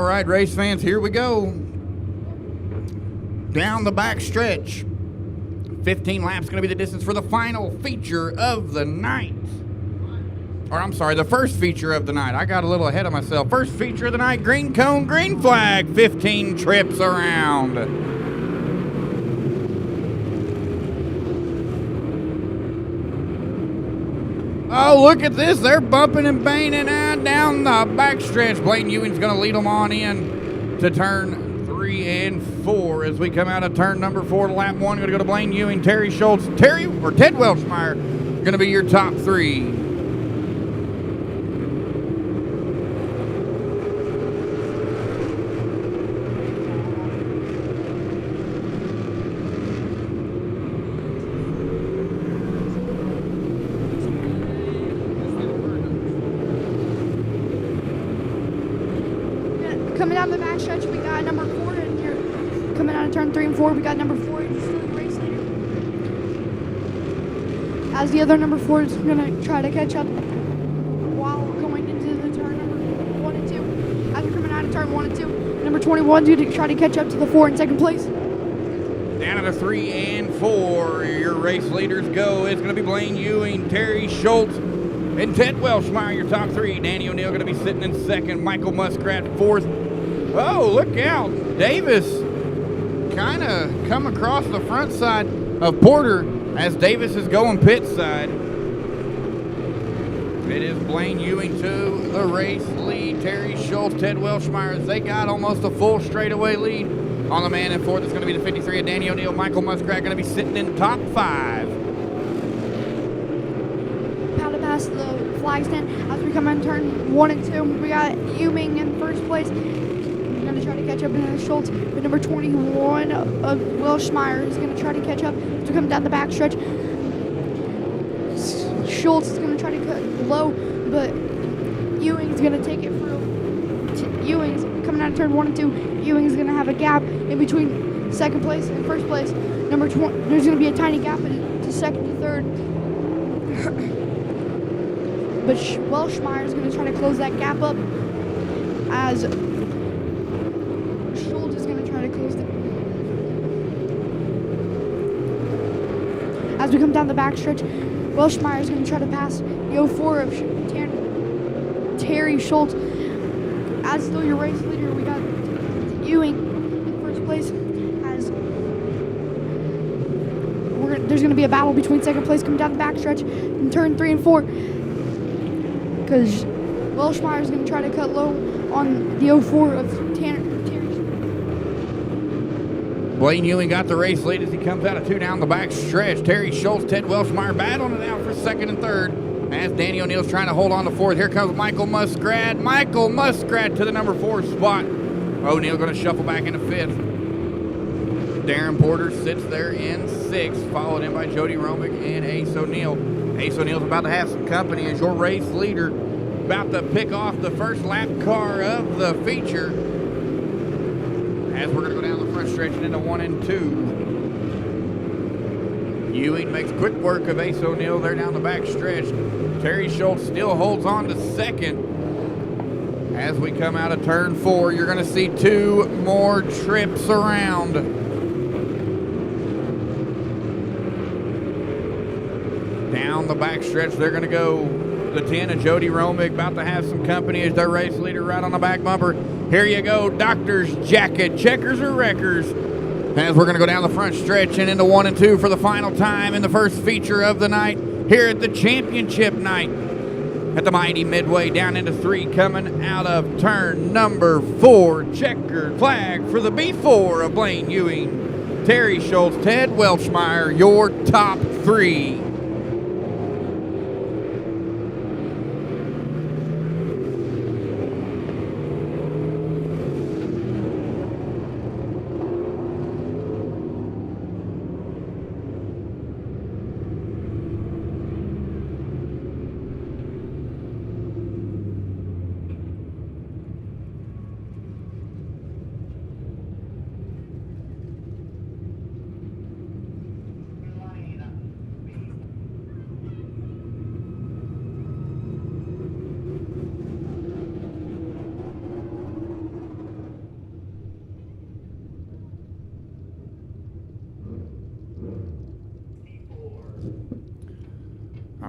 right, race fans, here we go. Down the back stretch. 15 laps going to be the distance for the final feature of the night. Or I'm sorry, the first feature of the night. I got a little ahead of myself. First feature of the night, green cone, green flag, 15 trips around. Oh, look at this. They're bumping and banging out down the backstretch. Blaine Ewing's going to lead them on in to turn 3 and 4 as we come out of turn number 4 to lap 1. Going to go to Blaine Ewing, Terry Schultz, Ted Welshmeyer going to be your top 3. Coming down the backstretch, we got number 4, and here coming out of turn 3 and 4, we got number 4, still the race leader. As the other number 4 is gonna try to catch up while going into the turn number 1 and 2. As we're coming out of turn 1 and 2, number 21 to try to catch up to the 4 in second place. Down to the 3 and 4, your race leaders go. It's going to be Blaine Ewing, Terry Schultz, and Ted Welshmeyer, your top 3. Danny O'Neill going to be sitting in second. Michael Muskrat 4th. Oh, look out. Davis kind of come across the front side of Porter as Davis is going pit side. It is Blaine Ewing to the race lead. Terry Schultz, Ted Welshmeyer, they got almost a full straightaway lead on the man in 4th. It's going to be the 53 of Danny O'Neill. Michael Muskrat going to be sitting in top 5. About to pass the flag stand as we come in turn 1 and 2. We got Ewing in first place. Going to try to catch up in Schultz, but number 21 of Welshmeyer is going to try to catch up to come down the backstretch. Schultz is going to try to cut low, but Ewing's going to take it through. Ewing's coming out of turn 1 and 2. Ewing's going to have a gap in between second place and first place. Number 20, there's going to be a tiny gap to second to third. But Welshmeyer is going to try to close that gap up as Schultz is going to try to close it. As we come down the backstretch, Welshmeyer is going to try to pass the 04 of Terry Schultz. As still your race leader, we got Ewing in first place. As there's going to be a battle between second place coming down the backstretch in turn 3 and 4. Because Welshmeyer is going to try to cut low on the 04 of Terry. Blaine Ewing got the race lead as he comes out of 2 down the back stretch. Terry Schultz, Ted Welshmeyer battling it out for second and third as Danny O'Neill's trying to hold on to 4th. Here comes Michael Muskrat. Michael Muskrat to the number 4 spot. O'Neill going to shuffle back into 5th. Darren Porter sits there in 6th, followed in by Jody Romick and Ace O'Neill. Ace O'Neill's about to have some company as your race leader, about to pick off the first lap car of the feature. As we're going to go down the front stretch and into 1 and 2. Ewing makes quick work of Ace O'Neill there down the back stretch. Terry Schultz still holds on to second. As we come out of turn 4, you're going to see 2 more trips around. Down the back stretch, they're going to go the 10 of Jody Romick, about to have some company as their race leader right on the back bumper. Here you go, Doctor's Jacket, checkers or wreckers. As we're going to go down the front stretch and into 1 and 2 for the final time in the first feature of the night here at the championship night at the mighty Midway. Down into 3 coming out of turn number 4. Checkered flag for the B4 of Blaine Ewing, Terry Schultz, Ted Welshmeyer, your top 3.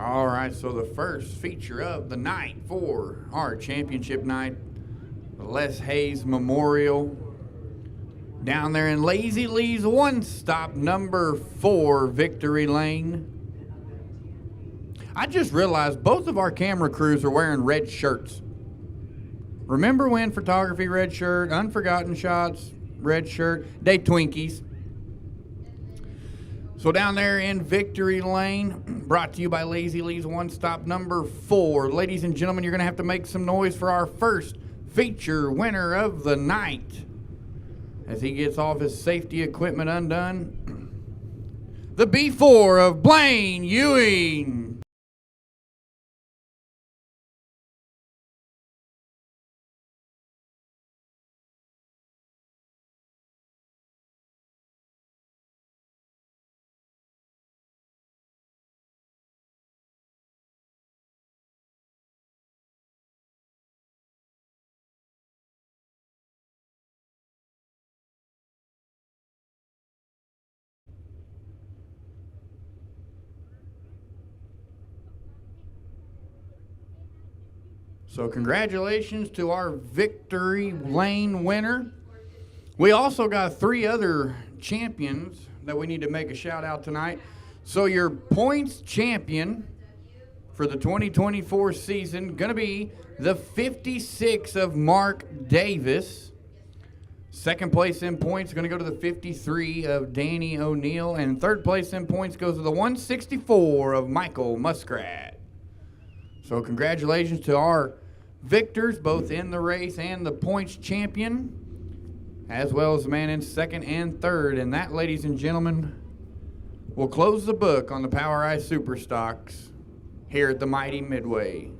All right, so the first feature of the night for our championship night, the Les Hayes Memorial, down there in Lazy Lee's one-stop number 4 Victory Lane. I just realized both of our camera crews are wearing red shirts. Remember when photography, red shirt, Unforgotten Shots, red shirt, they Twinkies. So down there in Victory Lane, brought to you by Lazy Lee's one-stop number 4. Ladies and gentlemen, you're going to have to make some noise for our first feature winner of the night. As he gets all of his safety equipment undone, the B4 of Blaine Ewing. So congratulations to our Victory Lane winner. We also got 3 other champions that we need to make a shout out tonight. So your points champion for the 2024 season going to be the 56 of Mark Davis. Second place in points going to go to the 53 of Danny O'Neill. And third place in points goes to the 164 of Michael Muskrat. So congratulations to our victors, both in the race and the points champion, as well as the man in second and third. And that, ladies and gentlemen, will close the book on the POWRi Superstocks here at the mighty Midway.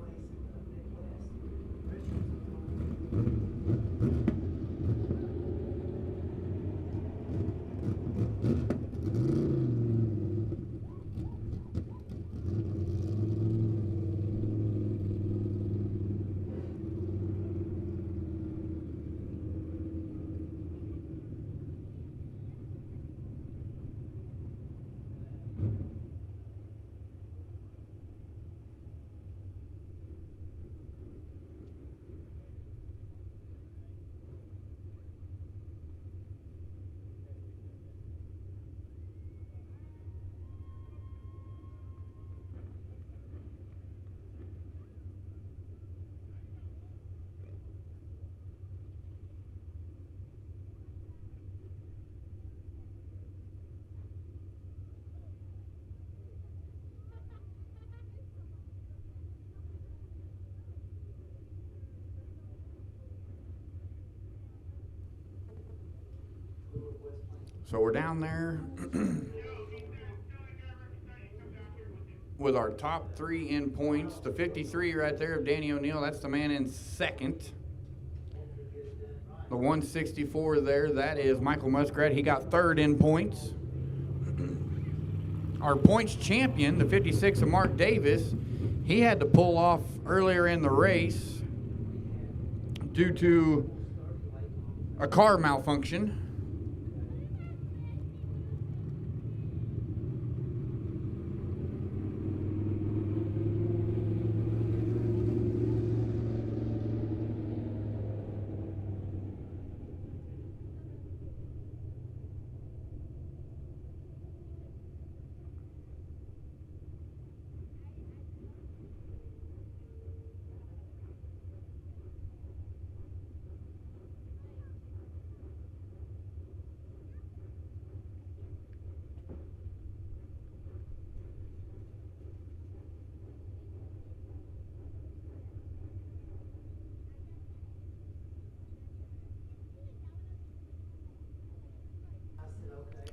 So we're down there with our top 3 in points. The 53 right there of Danny O'Neill, that's the man in second. The 164 there, that is Michael Muskrat. He got third in points. Our points champion, the 56 of Mark Davis, he had to pull off earlier in the race due to a car malfunction.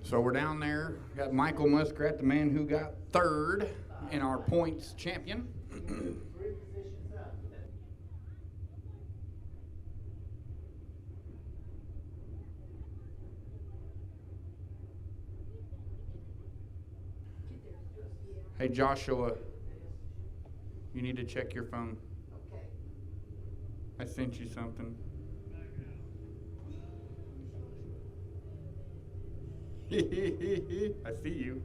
So we're down there, got Michael Muskrat, the man who got third in our points champion. Hey Joshua, you need to check your phone. I sent you something. I see you.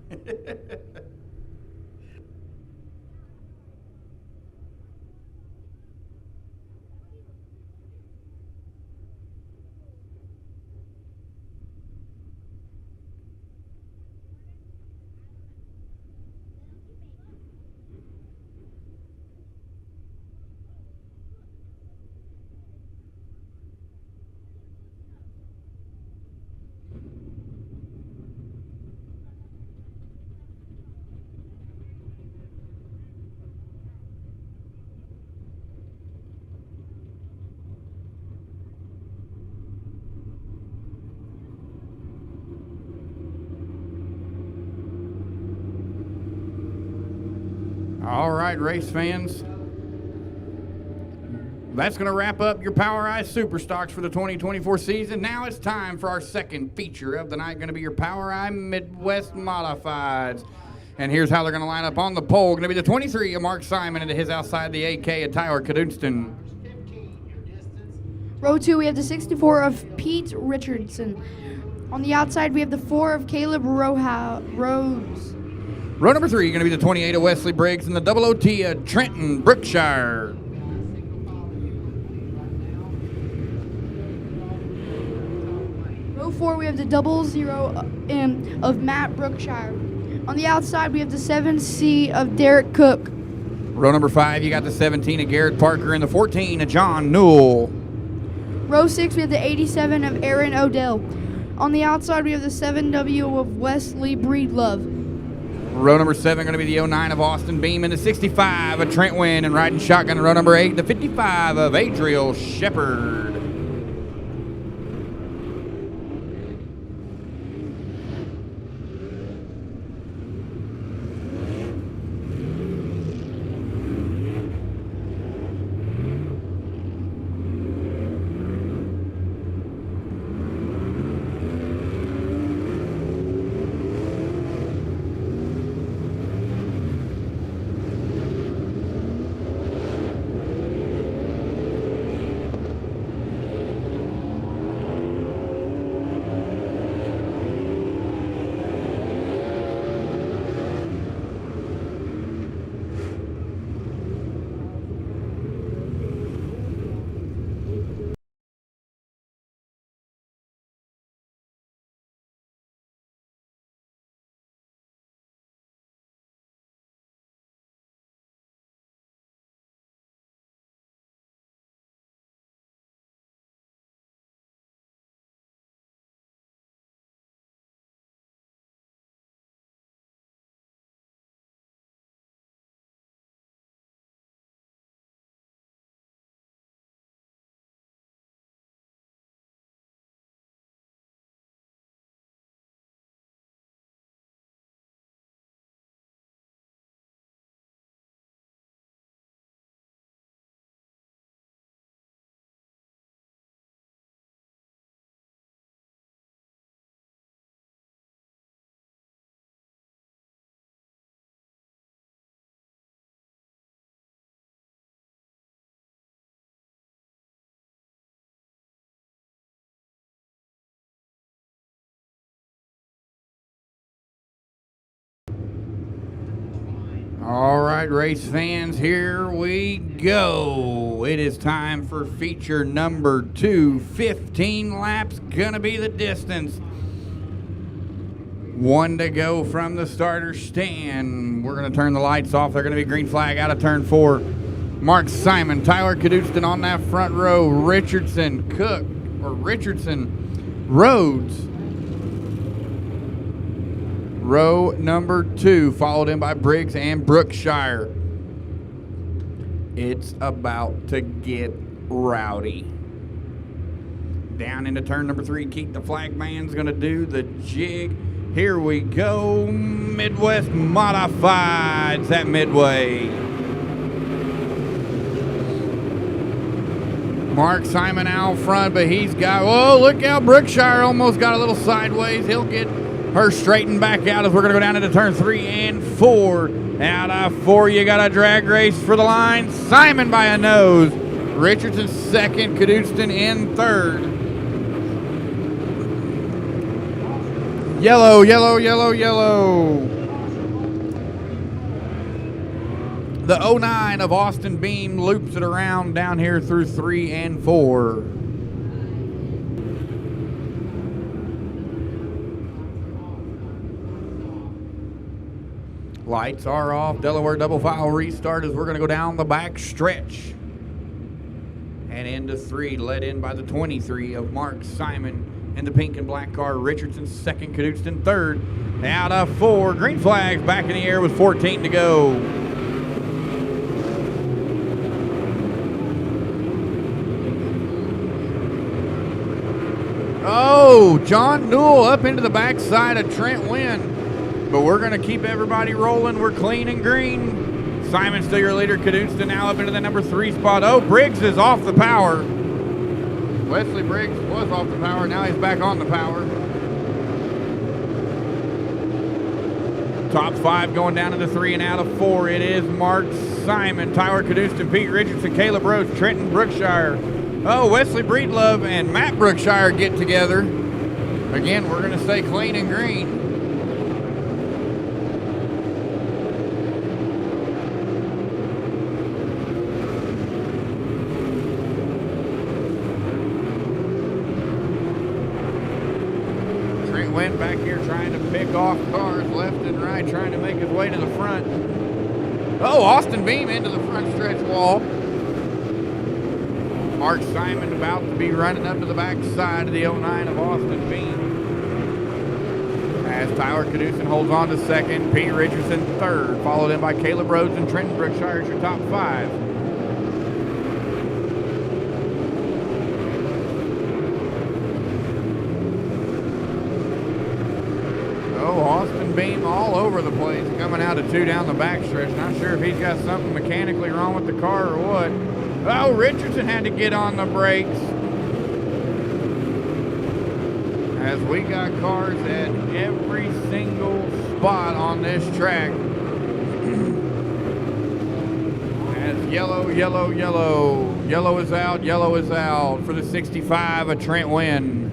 right, race fans. That's going to wrap up your POWRi Superstocks for the 2024 season. Now it's time for our second feature of the night, going to be your POWRi Midwest Modifieds. And here's how they're going to line up on the pole. Going to be the 23 of Mark Simon and his outside the AK of Tyler Cadunston. Row 2, we have the 64 of Pete Richardson. On the outside, we have the 4 of Caleb Rhodes. Row number 3, going to be the 28 of Wesley Briggs and the double OT of Trenton Brookshire. Row 4, we have the 00 of Matt Brookshire. On the outside, we have the 7C of Derek Cook. Row number 5, you got the 17 of Garrett Parker and the 14 of John Newell. Row 6, we have the 87 of Aaron Odell. On the outside, we have the 7W of Wesley Breedlove. Row number 7 going to be the 09 of Austin Beam and the 65 of Trent Wynn, and riding shotgun in row number 8, the 55 of Adriel Shepard. All right, race fans, here we go. It is time for feature number 2. 15 laps, gonna be the distance. 1 to go from the starter stand. We're gonna turn the lights off. They're gonna be green flag out of turn 4. Mark Simon, Tyler Cadunston on that front row. Richardson, Rhodes. Row number 2, followed in by Briggs and Brookshire. It's about to get rowdy. Down into turn number 3, Keith the flag man's gonna do the jig. Here we go, Midwest Modifieds at Midway. Mark Simon out front, but he's got, whoa, look how Brookshire almost got a little sideways. He'll get her straightened back out as we're going to go down into turn 3 and 4. Out of 4, you got a drag race for the line. Simon by a nose. Richardson second, Cadunston in third. Yellow, yellow, yellow, yellow. The 09 of Austin Beam loops it around down here through 3 and 4. Lights are off. Delaware double file restart as we're going to go down the back stretch. And into 3, led in by the 23 of Mark Simon in the pink and black car. Richardson second, Cadunston third. Out of 4, green flags back in the air with 14 to go. Oh, John Newell up into the backside of Trent Wynn. But we're going to keep everybody rolling. We're clean and green. Simon still your leader. Caduceus now up into the number 3 spot. Oh, Briggs is off the power. Wesley Briggs was off the power. Now he's back on the power. Top 5 going down into 3 and out of 4. It is Mark Simon, Tyler Caduceus, Pete Richardson, Caleb Rhodes, Trenton Brookshire. Oh, Wesley Breedlove and Matt Brookshire get together. Again, we're going to stay clean and green. Trent went back here trying to pick off cars left and right, trying to make his way to the front. Oh, Austin Beam into the front stretch wall. Mark Simon about to be running up to the back side of the 09 of Austin Beam. As Tyler Caduceus holds on to second, Pete Richardson third, followed in by Caleb Rhodes and Trenton Brookshire as your top 5. Oh, Austin Beam all over the place, coming out of 2 down the backstretch. Not sure if he's got something mechanically wrong with the car or what. Oh, Richardson had to get on the brakes. As we got cars at every single spot on this track. As yellow is out for the 65, a Trent win.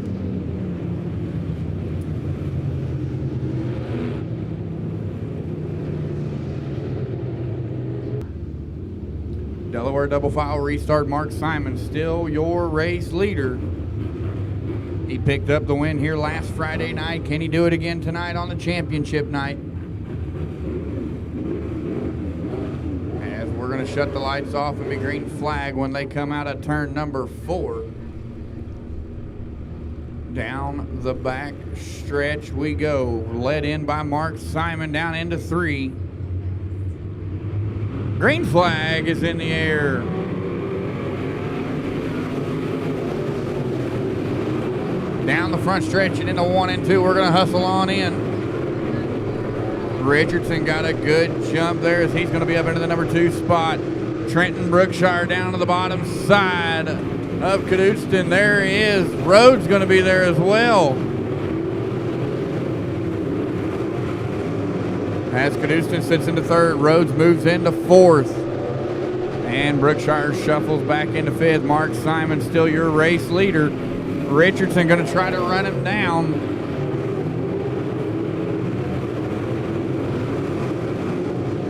Delaware double file restart. Mark Simon still your race leader. He picked up the win here last Friday night. Can he do it again tonight on the championship night? As we're going to shut the lights off and be green flag when they come out of turn number 4. Down the back stretch we go. Led in by Mark Simon down into 3. Green flag is in the air. Down the front stretch and into 1 and 2. We're going to hustle on in. Richardson got a good jump there as he's going to be up into the number 2 spot. Trenton Brookshire down to the bottom side of Caduceus. There he is. Rhodes going to be there as well. As Caduceus sits into 3rd, Rhodes moves into 4th. And Brookshire shuffles back into 5th. Mark Simon still your race leader. Richardson going to try to run him down.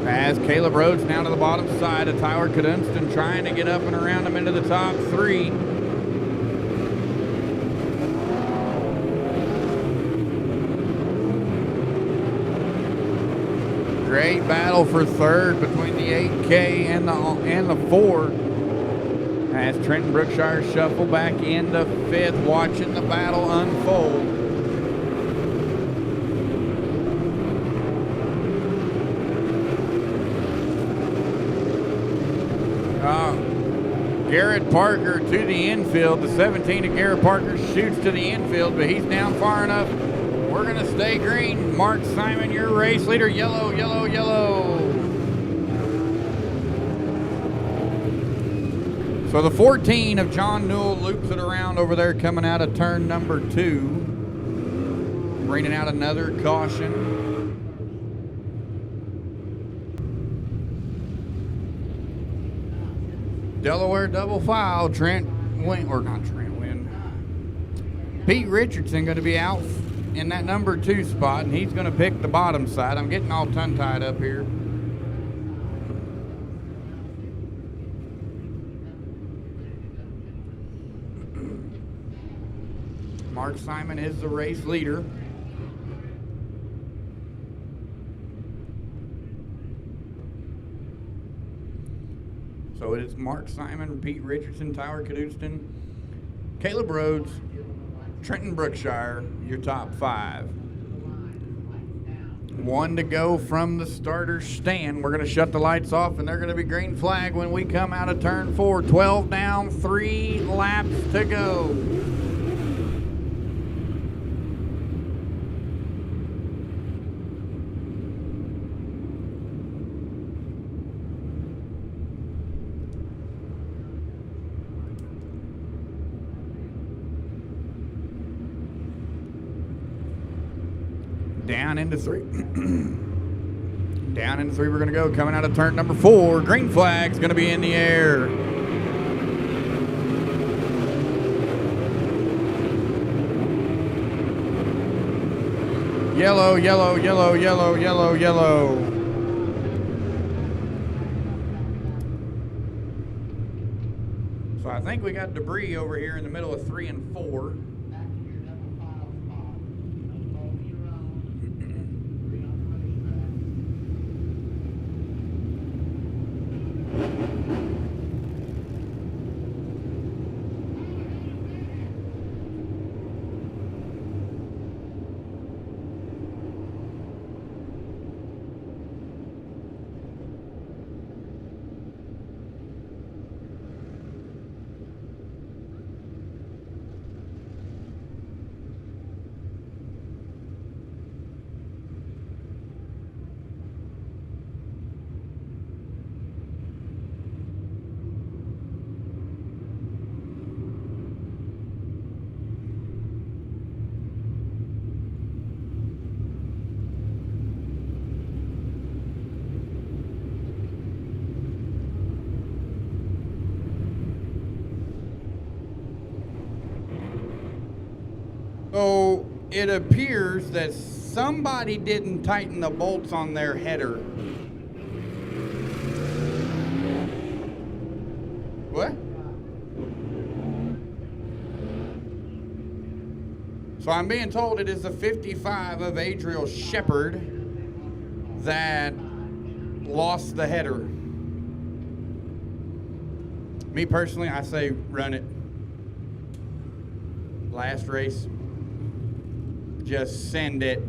As Caleb Rhodes now to the bottom side of Tyler Caduceus, trying to get up and around him into the top 3. Great battle for 3rd between the 8K and the 4. As Trenton Brookshire shuffle back into 5th, watching the battle unfold. Garrett Parker to the infield. The 17 of Garrett Parker shoots to the infield, but he's down far enough. We're going to stay green. Mark Simon, your race leader. Yellow. So the 14 of John Newell loops it around over there coming out of turn number 2. Bringing out another caution. Delaware double file. Pete Richardson going to be out in that number 2 spot, and he's going to pick the bottom side. I'm getting all tongue-tied up here. Mark Simon is the race leader. So it is Mark Simon, Pete Richardson, Tyler Caduceus, Caleb Rhodes, Trenton Brookshire, your top 5. 1 to go from the starter stand. We're going to shut the lights off, and they're going to be green flag when we come out of turn 4. 12 down, 3 laps to go. Down into 3. Down into 3 we're going to go. Coming out of turn number 4. Green flag's going to be in the air. Yellow, yellow, yellow, yellow, yellow, yellow. So I think we got debris over here in the middle of 3 and 4. So it appears that somebody didn't tighten the bolts on their header. What? So I'm being told it is the 55 of Adriel Shepard that lost the header. Me personally, I say run it. Last race. Just send it.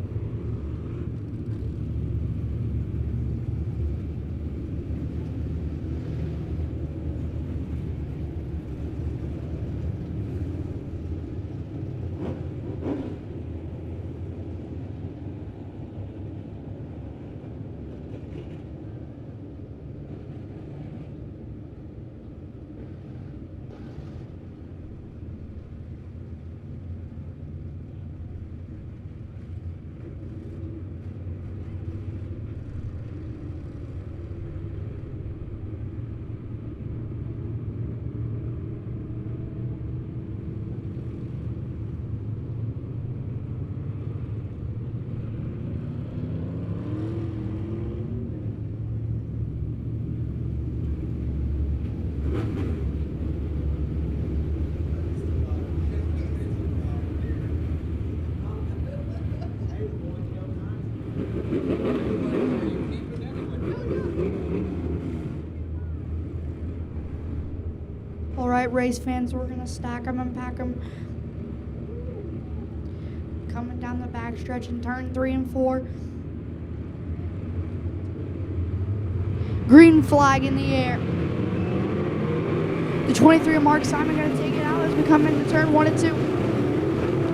All right, race fans, we're gonna stack them and pack them. Coming down the backstretch in turn 3 and 4. Green flag in the air. The 23 of Mark Simon gonna take it out as we come into turn 1 and 2.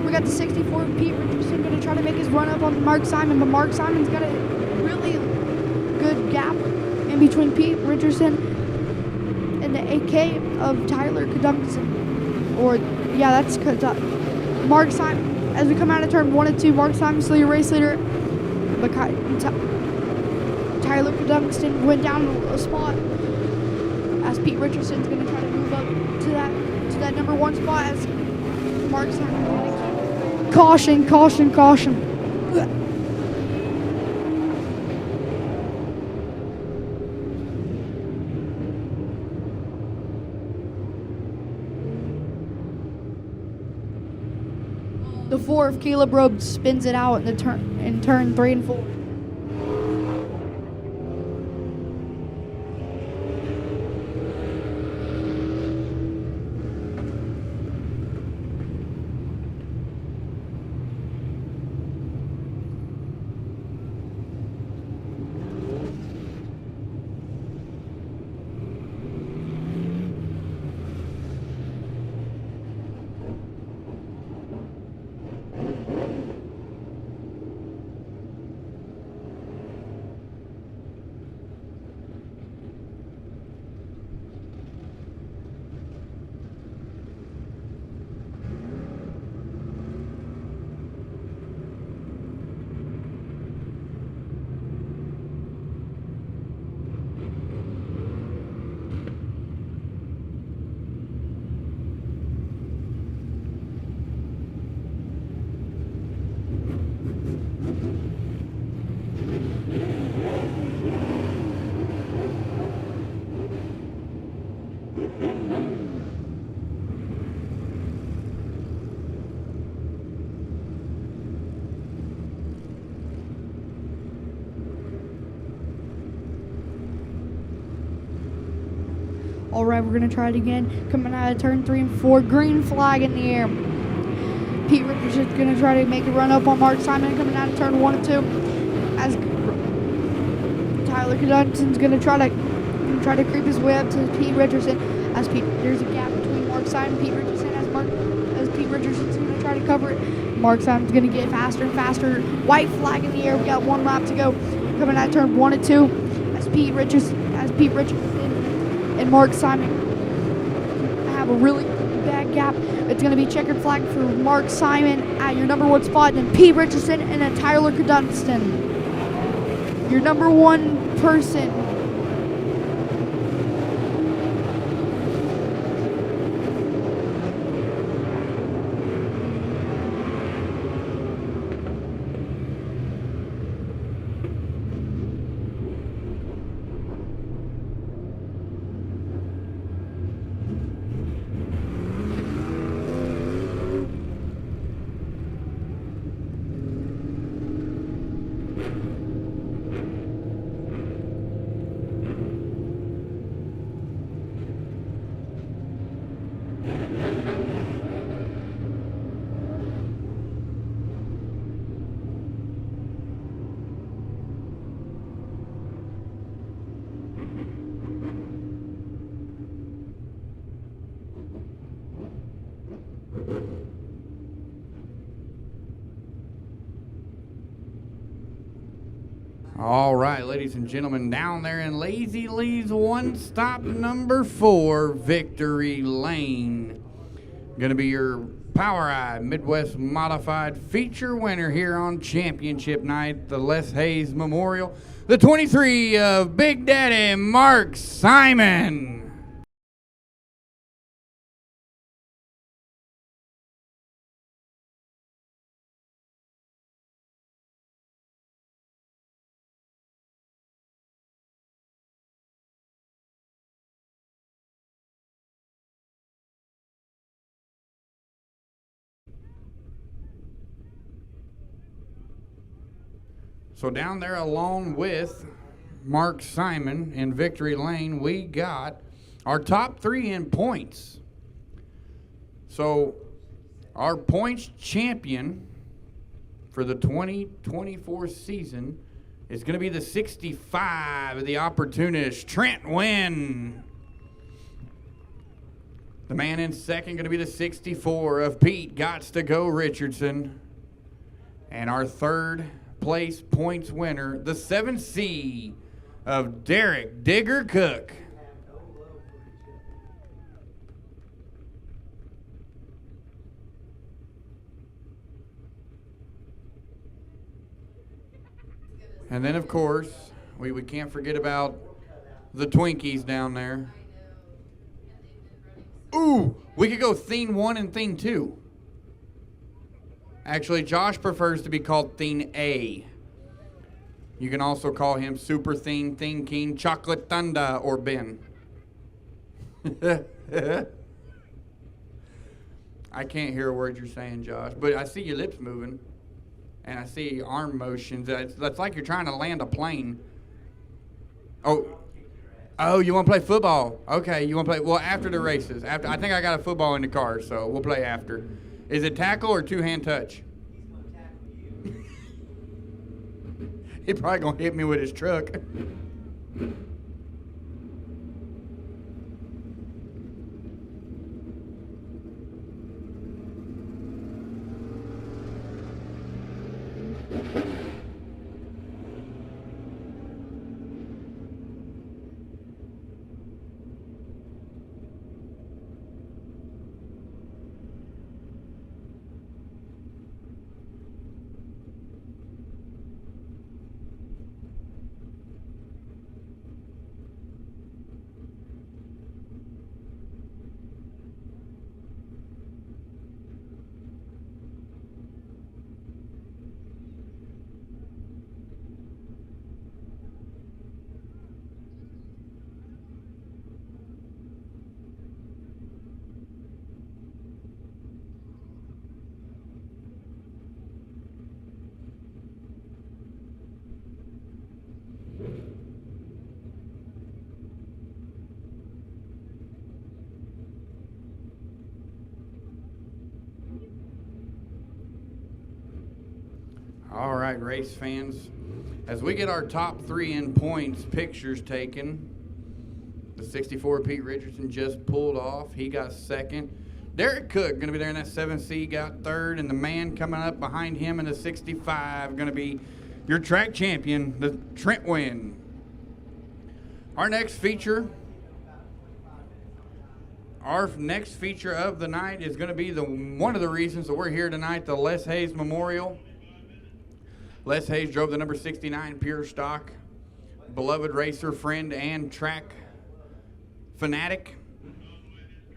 We got the 64 of Pete Richardson gonna try to make his run up on Mark Simon, but Mark Simon's got a really good gap in between Pete Richardson and the AK of Tyler Cudungton. Or, yeah, that's Mark Simon. As we come out of turn 1 and 2, Mark Simon still your race leader. But Tyler Cudungton went down a spot as Pete Richardson's going to try to move up to that number 1 spot as Mark Simon going to keep. Caution, caution, caution. The 4 of Caleb Robe spins it out in turn 3 and 4. All right, we're going to try it again. Coming out of turn 3 and 4. Green flag in the air. Pete Richardson's going to try to make a run up on Mark Simon coming out of turn 1 and 2. As Tyler Dunston's going to try to creep his way up to Pete Richardson. There's a gap between Mark Simon and Pete Richardson as Pete Richardson's going to try to cover it. Mark Simon's going to get faster and faster. White flag in the air. We got 1 lap to go. Coming out of turn 1 and 2 as Pete Richardson and Mark Simon have a really bad gap. It's going to be checkered flag for Mark Simon at your number 1 spot, and then Pete Richardson and then Tyler Dunston. Your number 1 person. All right, ladies and gentlemen, down there in Lazy Lee's one-stop number 4, Victory Lane. Going to be your Power Eye Midwest Modified feature winner here on Championship Night, the Les Hayes Memorial. The 23 of Big Daddy Mark Simon. So down there along with Mark Simon in Victory Lane, we got our top 3 in points. So our points champion for the 2024 season is going to be the 65 of the Opportunist, Trent Wynn. The man in second going to be the 64 of Pete Gots to Go Richardson. And our third place points winner, the 7C of Derek Digger Cook. And then, of course, we can't forget about the Twinkies down there. Ooh, we could go Theme 1 and Theme 2. Actually, Josh prefers to be called Theme A. You can also call him Super Theme, Theme King, Chocolate Thunder, or Ben. I can't hear a word you're saying, Josh, but I see your lips moving, and I see arm motions. That's like you're trying to land a plane. Oh, you want to play football? Okay, you want to play? Well, after the races. I think I got a football in the car, so we'll play after. Is it tackle or two-hand touch? He's going to tackle you. He's probably going to hit me with his truck. All right, race fans. As we get our top 3 in points pictures taken, the 64 Pete Richardson just pulled off. He got second. Derek Cook going to be there in that 7C, got third. And the man coming up behind him in the 65 going to be your track champion, the Trent Wynn. Our next feature of the night is going to be one of the reasons that we're here tonight, the Les Hayes Memorial. Les Hayes drove the number 69 Pure Stock, beloved racer, friend, and track fanatic.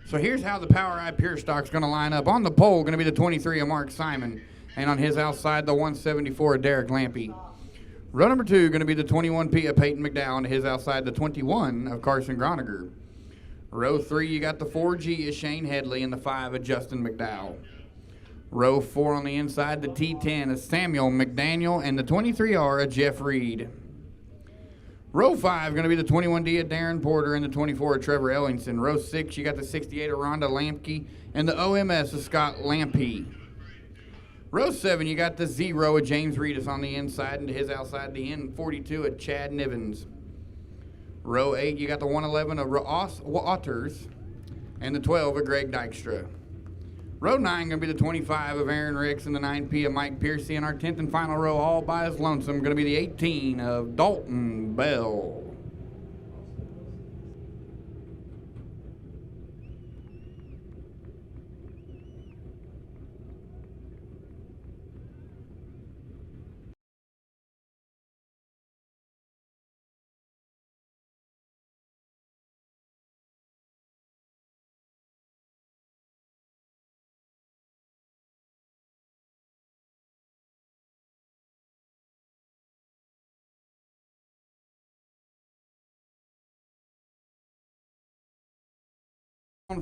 So here's how the Power Eye Pure Stock's going to line up. On the pole, going to be the 23 of Mark Simon, and on his outside, the 174 of Derek Lampy. Row number 2 going to be the 21P of Peyton McDowell, and his outside, the 21 of Carson Groniger. Row 3, you got the 4G of Shane Headley and the 5 of Justin McDowell. Row 4 on the inside, the T10 of Samuel McDaniel and the 23R of Jeff Reed. Row 5 going to be the 21D of Darren Porter and the 24 of Trevor Ellingson. Row 6, you got the 68 of Rhonda Lampke and the OMS of Scott Lampy. Row 7, you got the 0 of James Reedus on the inside, and to his outside, the N42 of Chad Nivens. Row 8, you got the 111 of Ross Waters and the 12 of Greg Dykstra. Row 9 going to be the 25 of Aaron Ricks and the 9P of Mike Piercy. And our 10th and final row, all by his lonesome, going to be the 18 of Dalton Bell.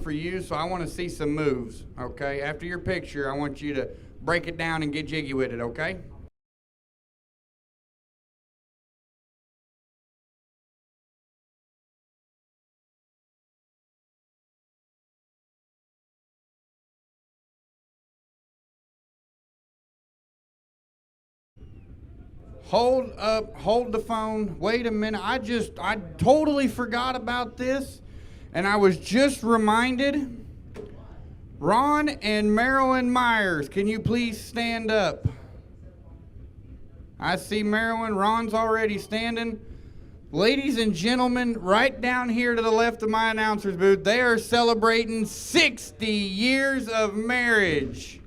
For you, so I want to see some moves, okay? After your picture, I want you to break it down and get jiggy with it, okay? Hold up, hold the phone. Wait a minute. I totally forgot about this. And I was just reminded, Ron and Marilyn Myers, can you please stand up? I see Marilyn, Ron's already standing. Ladies and gentlemen, right down here to the left of my announcer's booth, they are celebrating 60 years of marriage.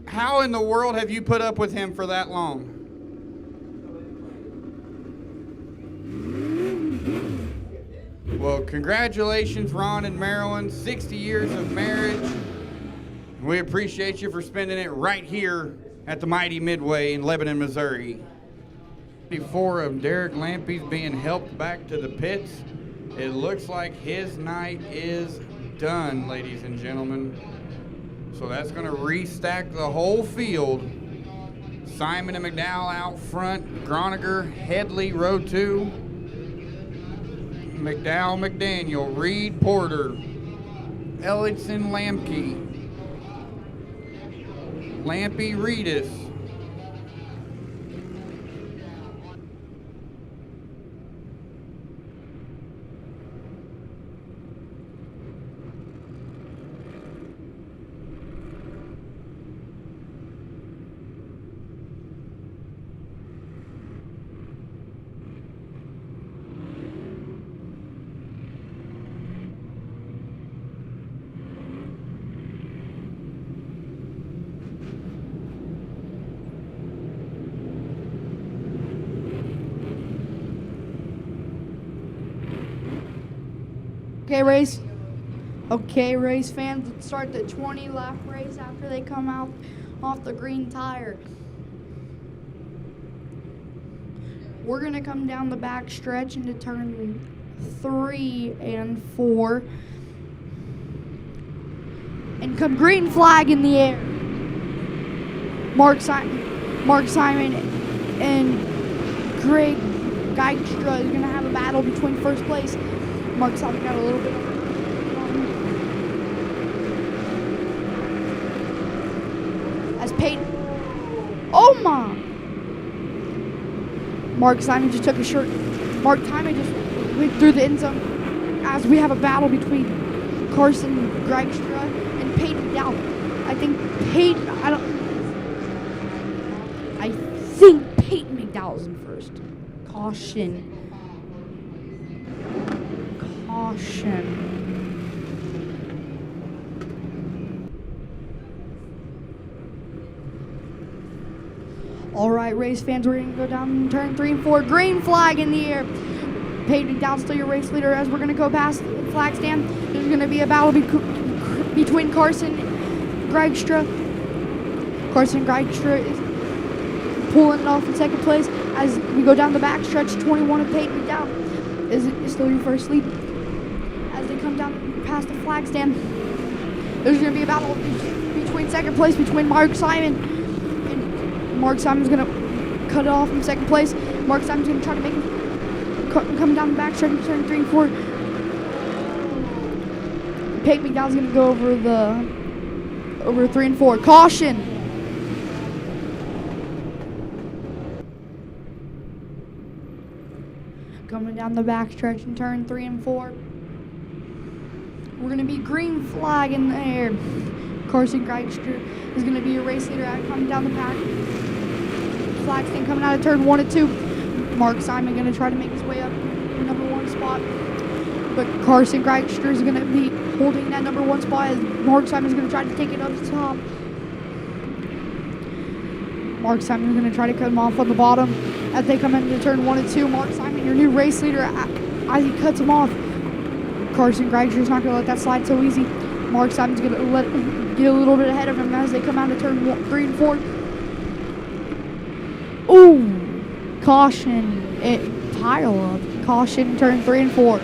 How in the world have you put up with him for that long? Well, congratulations, Ron and Marilyn, 60 years of marriage. We appreciate you for spending it right here at the mighty Midway in Lebanon, Missouri. 54 of Derek Lampy's being helped back to the pits. It looks like his night is done, ladies and gentlemen. So that's going to restack the whole field. Simon and McDowell out front, Groniger, Headley, row 2. McDowell, McDaniel, Reed, Porter, Ellingson, Lampke, Lampy, Reedus. Okay, race fans, let's start the 20-lap race after they come out off the green tire. We're going to come down the back stretch into turn 3 and 4 and come green flag in the air. Mark Simon and Greg Dykstra is going to have a battle between first place. Mark Simon got a little bit of Mark Simon just took a short. Mark Simon just went through the end zone as we have a battle between Carson Greigstra and Peyton McDowell. I think Peyton McDowell's in first. Caution. All right, race fans, we're going to go down turn 3 and 4. Green flag in the air. Peyton McDowell still your race leader as we're going to go past the flag stand. There's going to be a battle between Carson Greigstra. Carson Greigstra is pulling it off in second place as we go down the backstretch. 21 of Peyton McDowell is still your first lead. As they come down past the flag stand, there's going to be a battle between second place between Mark Simon. Mark Simon's going to cut it off in second place. Mark Simon's going to try to make it coming down the backstretch, turn 3 and 4. Peyton McDowell's going to go over 3 and 4. Caution! Coming down the backstretch and turn 3 and 4. We're going to be green flag in the air. Carson Greigstra is going to be your race leader coming down the pack. Flag stand coming out of turn 1 and 2. Mark Simon going to try to make his way up to number 1 spot. But Carson Greigstra is going to be holding that number 1 spot as Mark Simon is going to try to take it up to the top. Mark Simon is going to try to cut him off on the bottom as they come into turn 1 and 2. Mark Simon, your new race leader, as he cuts him off. Carson Greigstra is not going to let that slide so easy. Mark Simon's going to get a little bit ahead of him as they come out of turn 3 and 4. Ooh, caution, pile up. Caution, turn 3 and 4.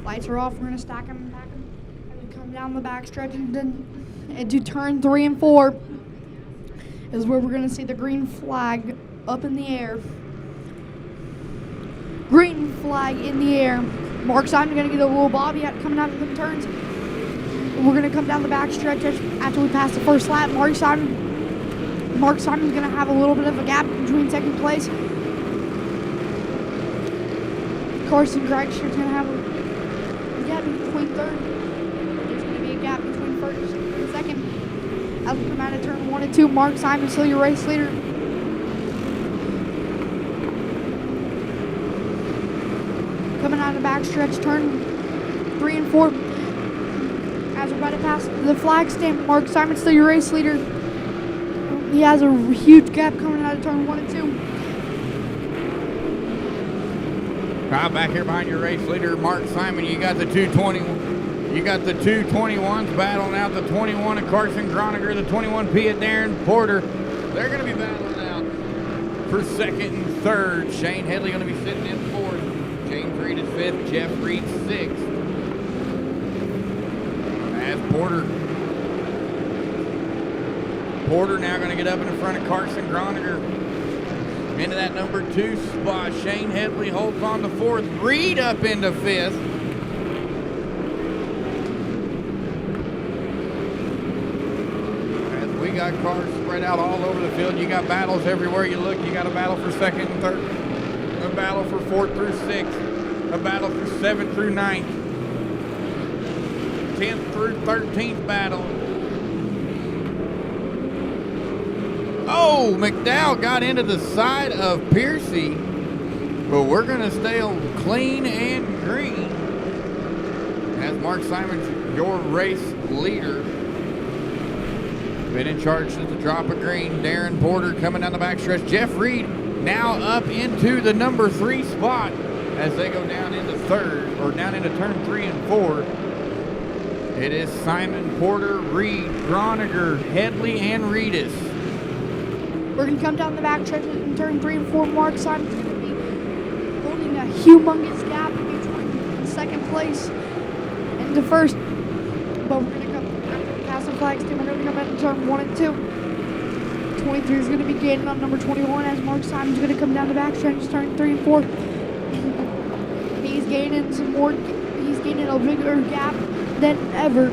Lights are off. We're going to stack them and back them as we come down the backstretch and then into turn 3 and 4 is where we're going to see the green flag up in the air. Green flag in the air. Mark Simon going to get a little bobby coming out of the turns. We're going to come down the backstretch after we pass the first lap. Mark Simon's going to have a little bit of a gap between second place. Carson Greigstra is going to have a gap between third. There's going to be a gap between first and second. As we come out of turn 1 and 2, Mark Simon still your race leader. Coming out of the backstretch, turn 3 and 4. As we're about to pass the flag stand, Mark Simon still your race leader. He has a huge gap coming out of turn 1 and 2. Right back here behind your race leader, Mark Simon. You got the 220. You got the 221s battling out the 21 of Carson Groniger, the 21P of Darren Porter. They're going to be battling out for second and third. Shane Headley going to be sitting in fourth. James Reed is fifth. Jeff Reed sixth. As Porter now going to get up in front of Carson Groniger. Into that number 2 spot. Shane Headley holds on to fourth. Reed up into fifth. As we got cars spread out all over the field, you got battles everywhere you look. You got a battle for second and third, a battle for 4th through 6th, a battle for 7th through 9th, 10th through 13th battle. Oh, McDowell got into the side of Piercy, but we're going to stay clean and green. As Mark Simon's your race leader. Been in charge since the drop of green. Darren Porter coming down the backstretch. Jeff Reed now up into the number 3 spot as they go down into turn 3 and 4. It is Simon, Porter, Reed, Groniger, Headley, and Reedus. We're going to come down the backstretch in turn 3 and 4. Mark Simon's going to be holding a humongous gap between second place and the first. But we're going to come after the Castle Flags team. We're going to come in turn 1 and 2. 23 is going to be gaining on number 21 as Mark Simon's going to come down the backstretch turn 3 and 4. He's gaining some more. He's gaining a bigger gap than ever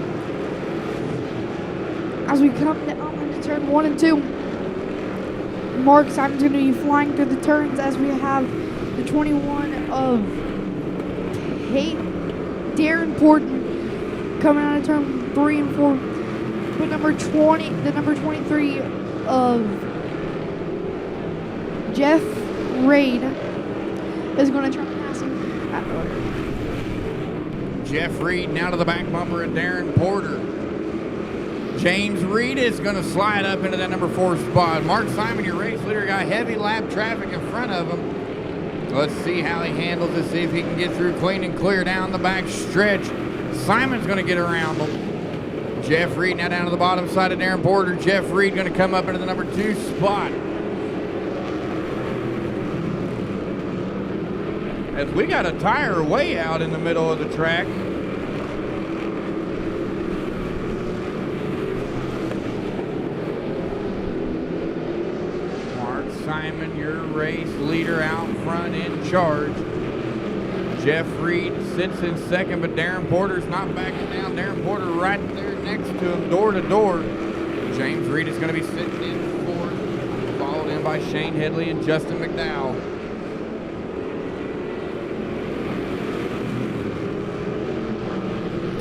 as we come down into turn 1 and 2. Mark Simon's going to be flying through the turns as we have the 21 of Darren Porton coming out of turn 3 and 4. But the number 23 of Jeff Reed is going to try to pass him at the order. Jeff Reed now to the back bumper of Darren Porter. James Reed is going to slide up into that number 4 spot. Mark Simon, your race leader, got heavy lap traffic in front of him. Let's see how he handles it, see if he can get through clean and clear down the back stretch. Simon's going to get around him. Jeff Reed now down to the bottom side of Darren Porter. Jeff Reed going to come up into the number 2 spot. As we got a tire way out in the middle of the track. Mark Simon, your race leader out front in charge. Jeff Reed sits in second, but Darren Porter's not backing down. Darren Porter right there next to him, door to door. James Reed is going to be sitting in fourth, followed in by Shane Headley and Justin McDowell.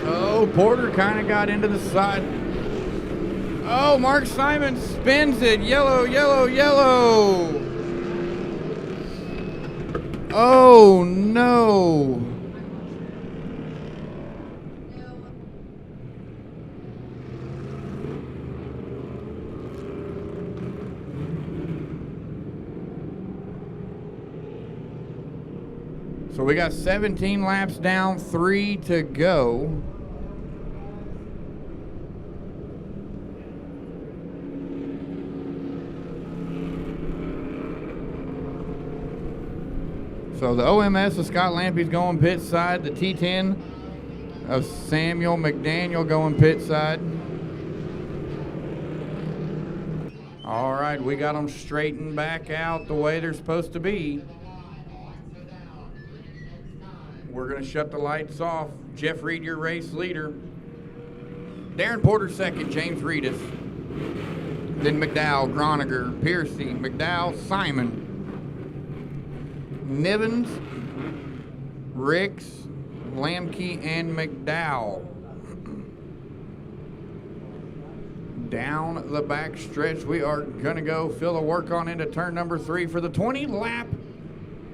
Oh, Porter kind of got into the side. Oh, Mark Simon spins it. Yellow, yellow, yellow. Oh, no. So we got 17 laps down, 3 to go. So the OMS of Scott Lampy's going pit side. The T10 of Samuel McDaniel going pit side. All right, we got them straightened back out the way they're supposed to be. We're going to shut the lights off. Jeff Reed, your race leader. Darren Porter second, James Reedus. Then McDowell, Groniger, Piercy, McDowell, Simon. Nivens, Ricks, Lamke, and McDowell. Down the back stretch, we are going to go fill the work on into turn number 3 for the 20-lap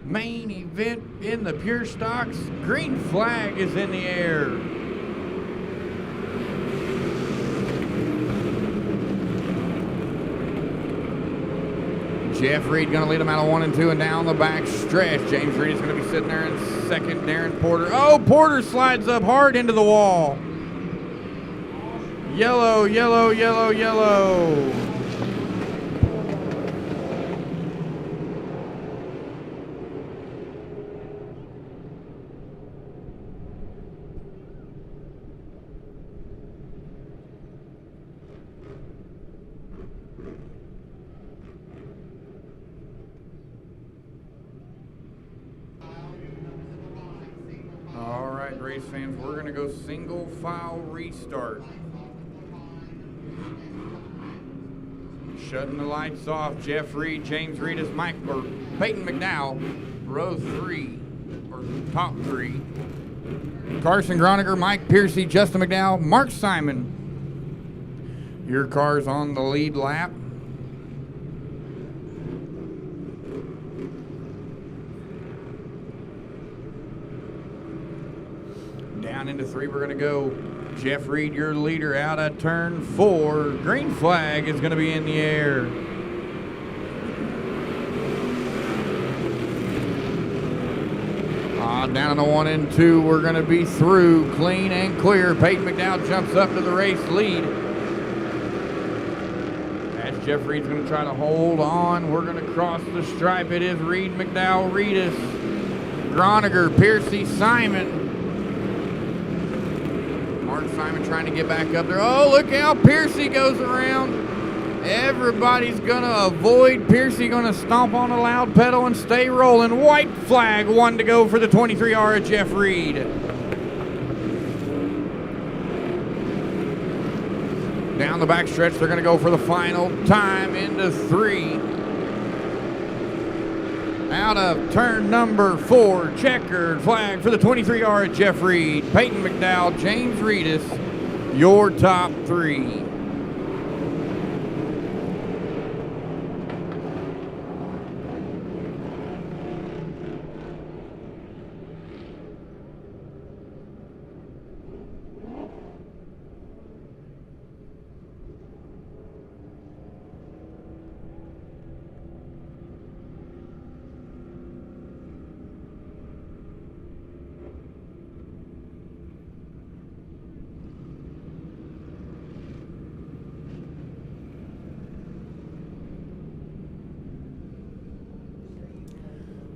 main event in the Pure Stocks. Green flag is in the air. Jeff Reed going to lead them out of 1 and 2 and down the back stretch. James Reed is going to be sitting there in second. Darren Porter. Oh, Porter slides up hard into the wall. Yellow, yellow, yellow, yellow. Race fans, we're going to go single file restart. Shutting the lights off. Jeff Reed, James Reed is Peyton McDowell, row 3 or top 3. Carson Groniger, Mike Piercy, Justin McDowell, Mark Simon. Your car's on the lead lap. down into 3. We're going to go Jeff Reed, your leader, out at turn 4. Green flag is going to be in the air. Down in the 1 and 2, we're going to be through clean and clear. Peyton McDowell jumps up to the race lead. As Jeff Reed's going to try to hold on, we're going to cross the stripe. It is Reed, McDowell, Reedus, Groniger, Piercy, Simon. Mark Simon trying to get back up there. Oh, look how Piercy goes around. Everybody's going to avoid Piercy, going to stomp on the loud pedal and stay rolling. White flag, 1 to go for the 23R of Jeff Reed. Down the back stretch, they're going to go for the final time into 3. Out of turn number 4, checkered flag for the 23R of Jeff Reed. Peyton McDowell, James Reedus, your top 3.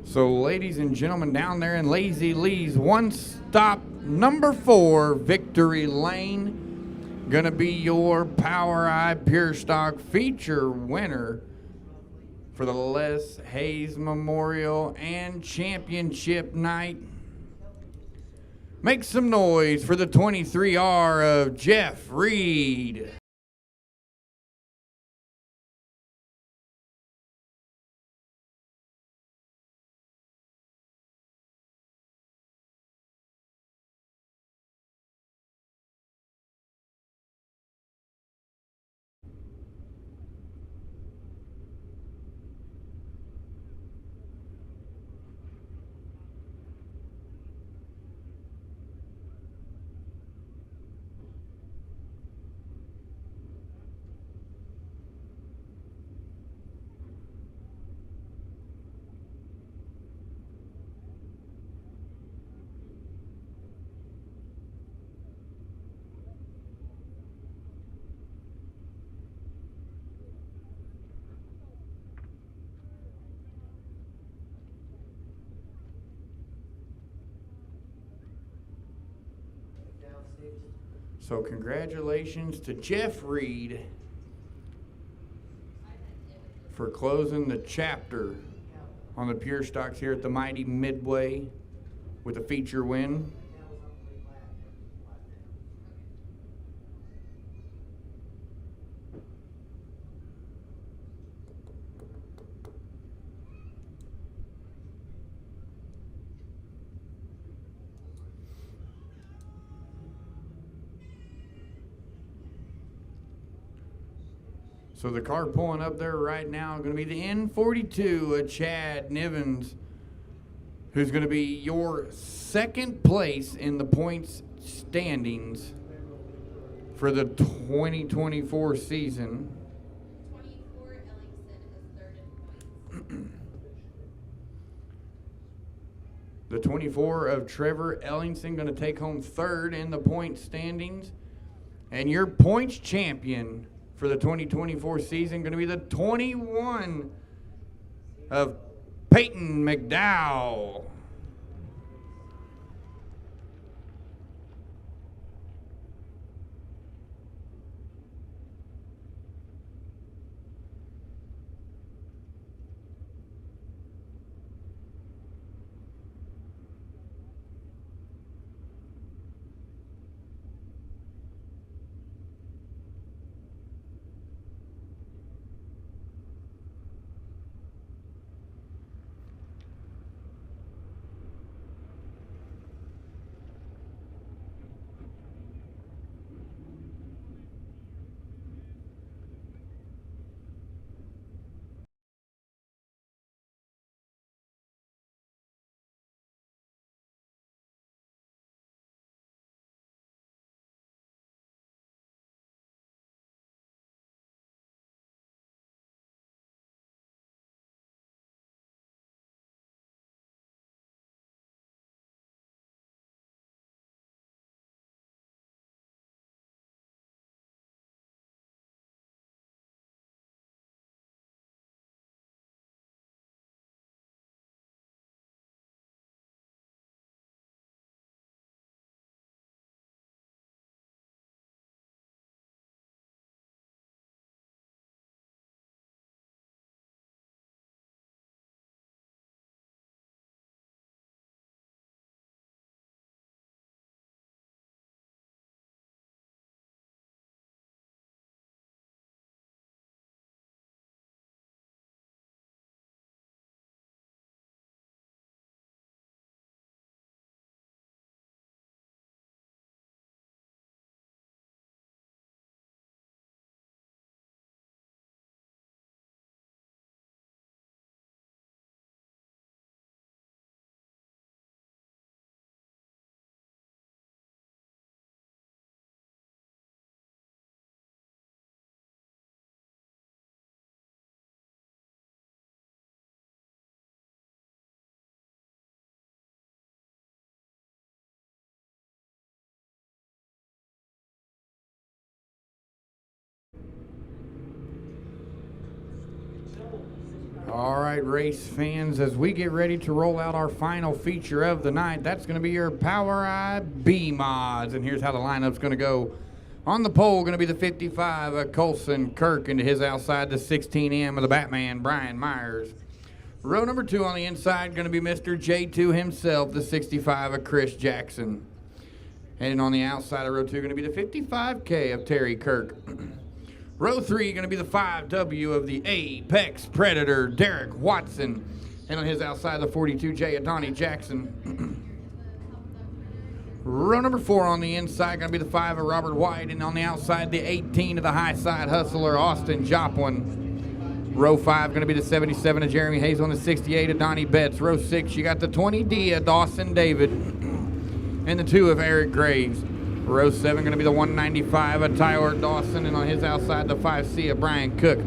So, ladies and gentlemen, down there in Lazy Lee's one stop, number 4, Victory Lane, gonna be your Power Eye Pure Stock feature winner for the Les Hayes Memorial and Championship Night. Make some noise for the 23R of Jeff Reed. So congratulations to Jeff Reed for closing the chapter on the Pure Stocks here at the mighty Midway with a feature win. So the car pulling up there right now is going to be the N42 of Chad Nivens, who's going to be your second place in the points standings for the 2024 season. 24, Ellingson is third in points. The 24 of Trevor Ellingson going to take home third in the point standings. And your points champion for the 2024 season going to be the 21 of Peyton McDowell. All right, race fans, as we get ready to roll out our final feature of the night, that's going to be your Power Eye B mods. And here's how the lineup's going to go. On the pole, going to be the 55 of Colson Kirk, into his outside, the 16M of the Batman, Brian Myers. Row number 2 on the inside, going to be Mr. J2 himself, the 65 of Chris Jackson. And on the outside of row 2, going to be the 55K of Terry Kirk. Row 3, going to be the 5W of the Apex Predator, Derek Watson. And on his outside, the 42J of Donnie Jackson. Row number 4 on the inside, going to be the 5 of Robert White. And on the outside, the 18 of the high side hustler, Austin Joplin. Row 5, going to be the 77 of Jeremy Hazel and the 68 of Donnie Betts. Row 6, you got the 20D of Dawson David. And the 2 of Eric Graves. Row 7, going to be the 195 of Tyler Dawson. And on his outside, the 5C of Brian Cook.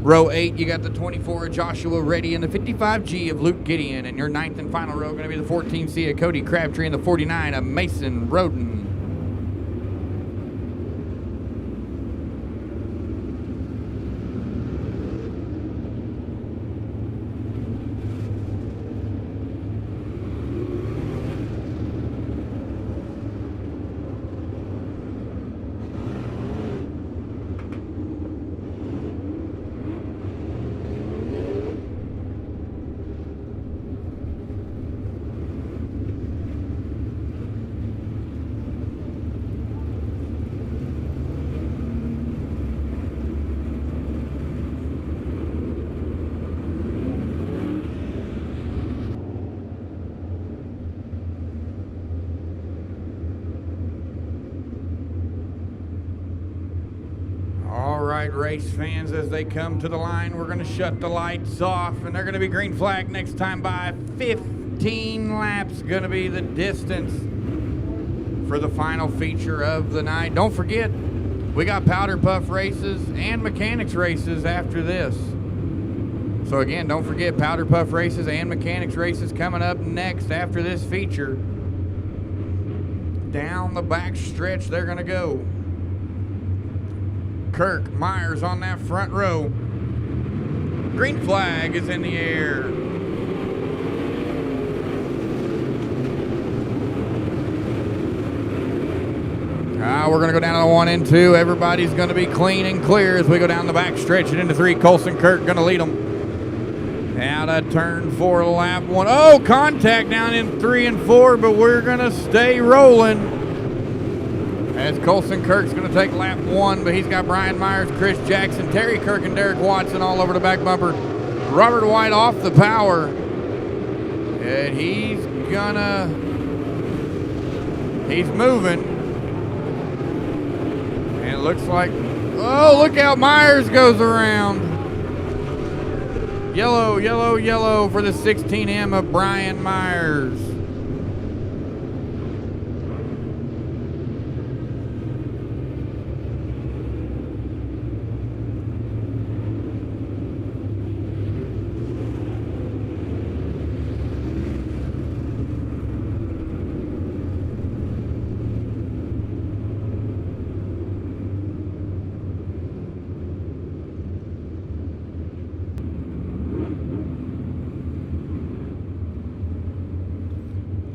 Row 8, you got the 24 of Joshua Reddy and the 55G of Luke Gideon. And your 9th and final row, going to be the 14C of Cody Crabtree and the 49 of Mason Roden. Race fans, as they come to the line, we're going to shut the lights off, and they're going to be green flag next time by 15 laps. Going to be the distance for the final feature of the night. Don't forget, we got powder puff races and mechanics races after this. So again, don't forget, powder puff races and mechanics races coming up next after this feature. Down the back stretch, they're going to go. Kirk Myers on that front row. Green flag is in the air. We're going to go down to the 1 and 2. Everybody's going to be clean and clear as we go down the back stretch and into 3. Colson Kirk going to lead them. Out of turn 4, lap 1. Oh, contact down in 3 and 4, but we're going to stay rolling. As Colson Kirk's going to take lap 1, but he's got Brian Myers, Chris Jackson, Terry Kirk, and Derek Watson all over the back bumper. Robert White off the power. And he's moving. And it looks like, oh, look how Myers goes around. Yellow, yellow, yellow for the 16M of Brian Myers.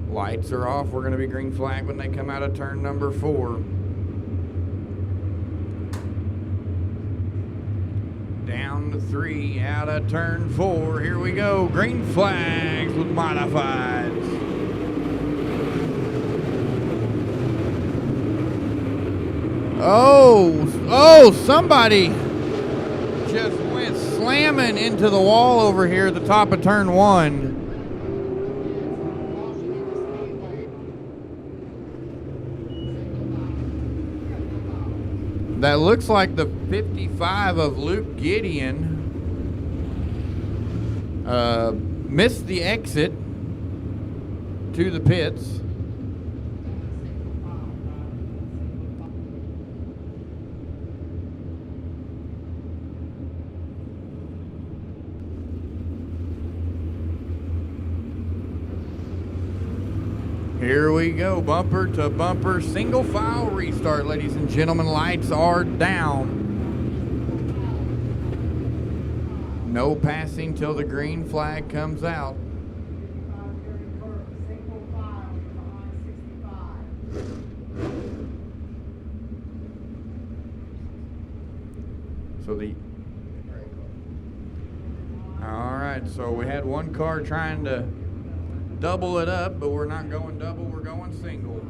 Lights are off. We're going to be green flag when they come out of turn number 4. Down to 3, out of turn 4. Here we go. Green flags with modifieds. Oh, somebody just went slamming into the wall over here at the top of turn 1. That looks like the 55 of Luke Gideon missed the exit to the pits. Here we go, bumper to bumper, single file restart, ladies and gentlemen. Lights are down. No passing till the green flag comes out. Single file behind 65. So all right, so we had one car trying to double it up, but we're not going double, we're going single.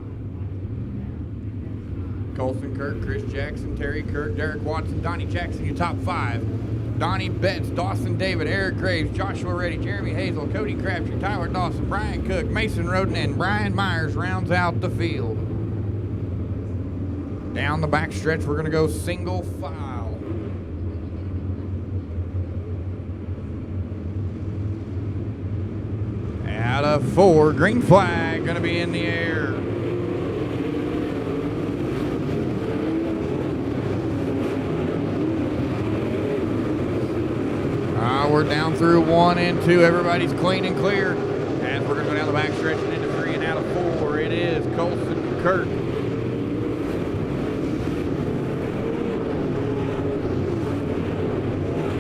Colson Kirk, Chris Jackson, Terry Kirk, Derek Watson, Donnie Jackson, your top 5. Donnie Betts, Dawson David, Eric Graves, Joshua Reddy, Jeremy Hazel, Cody Crabtree, Tyler Dawson, Brian Cook, Mason Roden, and Brian Myers rounds out the field. Down the back stretch, we're going to go single file. Out of 4, green flag going to be in the air. We're down through 1 and 2. Everybody's clean and clear. As we're going to go down the back stretch and into 3 and out of 4. It is Colson Kirk.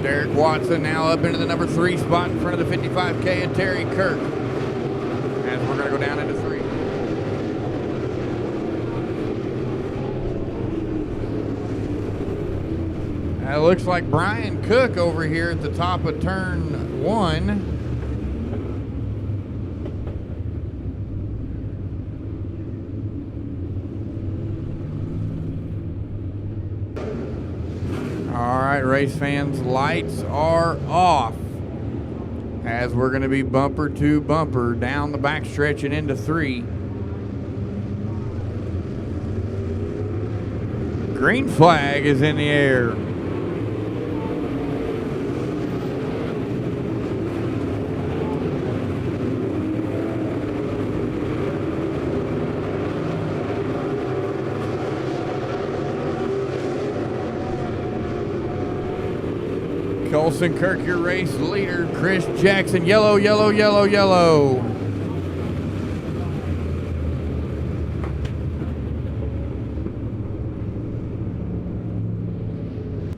Derek Watson now up into the number 3 spot in front of the 55K and Terry Kirk. As we're going to go down into 3. It looks like Brian Cook over here at the top of turn 1. All right, race fans, lights are off as we're going to be bumper to bumper down the back stretch and into 3. Green flag is in the air. Colson Kirk, your race leader. Chris Jackson, yellow, yellow, yellow, yellow.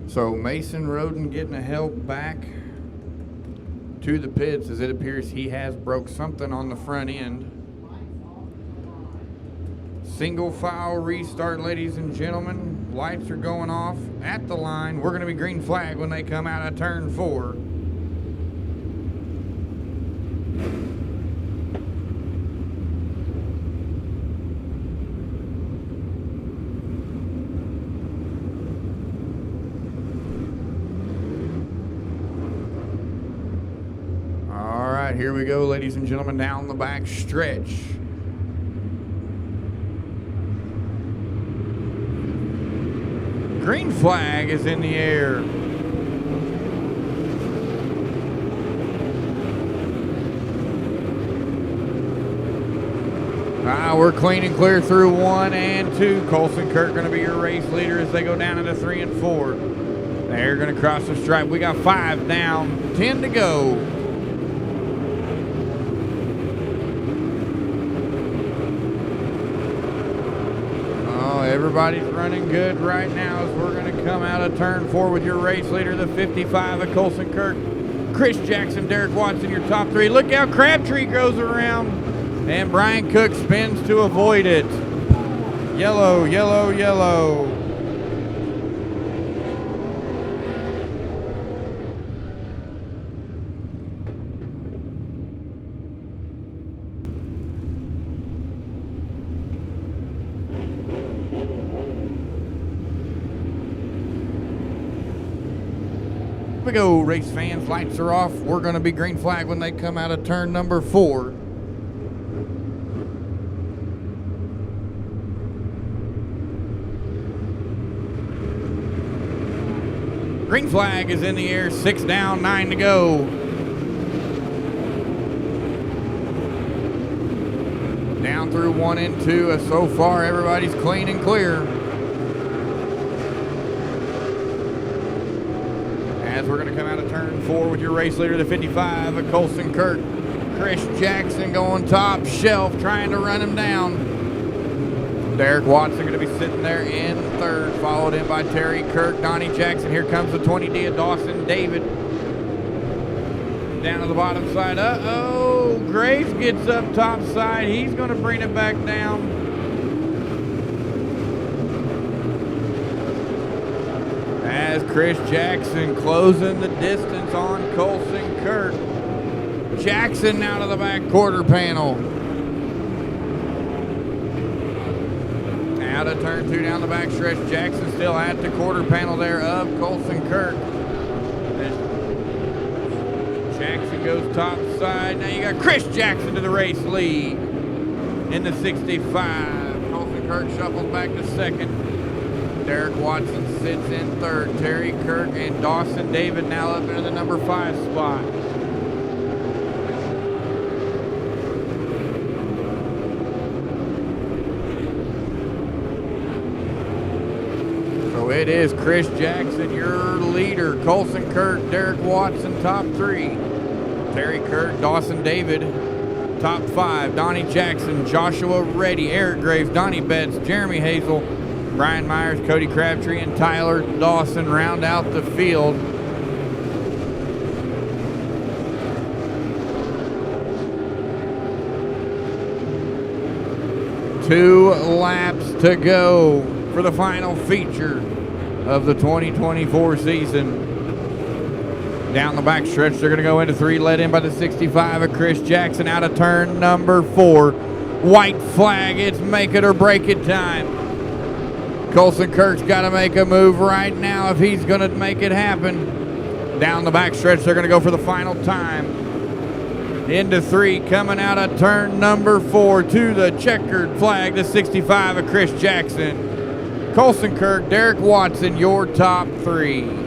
So Mason Roden getting a help back to the pits as it appears he has broke something on the front end. Single file restart, ladies and gentlemen. Lights are going off at the line. We're going to be green flag when they come out of turn 4. All right, here we go, ladies and gentlemen, down the back stretch. Green flag is in the air. We're clean and clear through 1 and 2. Colson Kirk going to be your race leader as they go down into 3 and 4. They're going to cross the stripe. We got 5 down, 10 to go. Everybody's running good right now as we're going to come out of turn 4 with your race leader, the 55 of Colson Kirk. Chris Jackson, Derek Watson, your top 3. Look how Crabtree goes around, and Brian Cook spins to avoid it. Yellow, yellow, yellow. Here we go, race fans. Lights are off. We're going to be green flag when they come out of turn number 4. Green flag is in the air. 6 down, 9 to go. Down through 1 and 2. So far, everybody's clean and clear. As we're going to come out of turn 4 with your race leader, the 55 of Colson Kirk. Chris Jackson going top shelf, trying to run him down. Derek Watson going to be sitting there in 3rd, followed in by Terry Kirk, Donnie Jackson. Here comes the 20D of Dawson David. down to the bottom side. Uh-oh, Graves gets up top side. He's going to bring it back down. As Chris Jackson closing the distance on Colson Kirk. Jackson now to the back quarter panel. Out of turn 2 down the back stretch. Jackson still at the quarter panel there of Colson Kirk. Jackson goes top side. Now you got Chris Jackson to the race lead in the 65. Colson Kirk shuffles back to second. Derek Watson sits in third. Terry Kirk and Dawson David now up into the number 5 spot. So it is Chris Jackson, your leader. Colson Kirk, Derek Watson, top 3. Terry Kirk, Dawson David, top 5. Donnie Jackson, Joshua Reddy, Eric Graves, Donnie Betts, Jeremy Hazel, Brian Myers, Cody Crabtree, and Tyler Dawson round out the field. Two laps to go for the final feature of the 2024 season. Down the back stretch, they're going to go into 3, led in by the 65 of Chris Jackson out of turn number 4. White flag, it's make it or break it time. Colson Kirk's got to make a move right now if he's going to make it happen. Down the back stretch, they're going to go for the final time. Into 3, coming out of turn number 4 to the checkered flag, the 65 of Chris Jackson. Colson Kirk, Derek Watson, your top 3.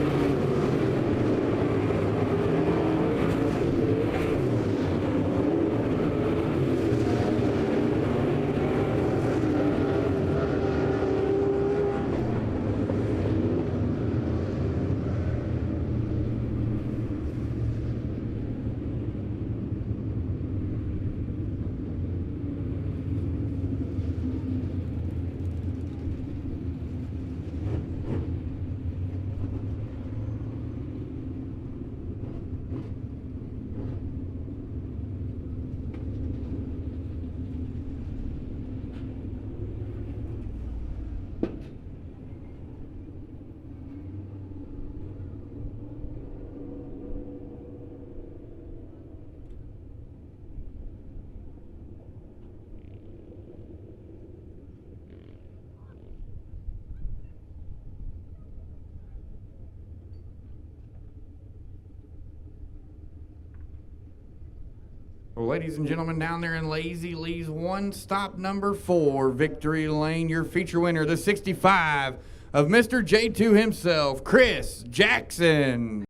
Well, ladies and gentlemen, down there in Lazy Lee's one stop number 4, Victory Lane, your feature winner, the 65 of Mr. J2 himself, Chris Jackson.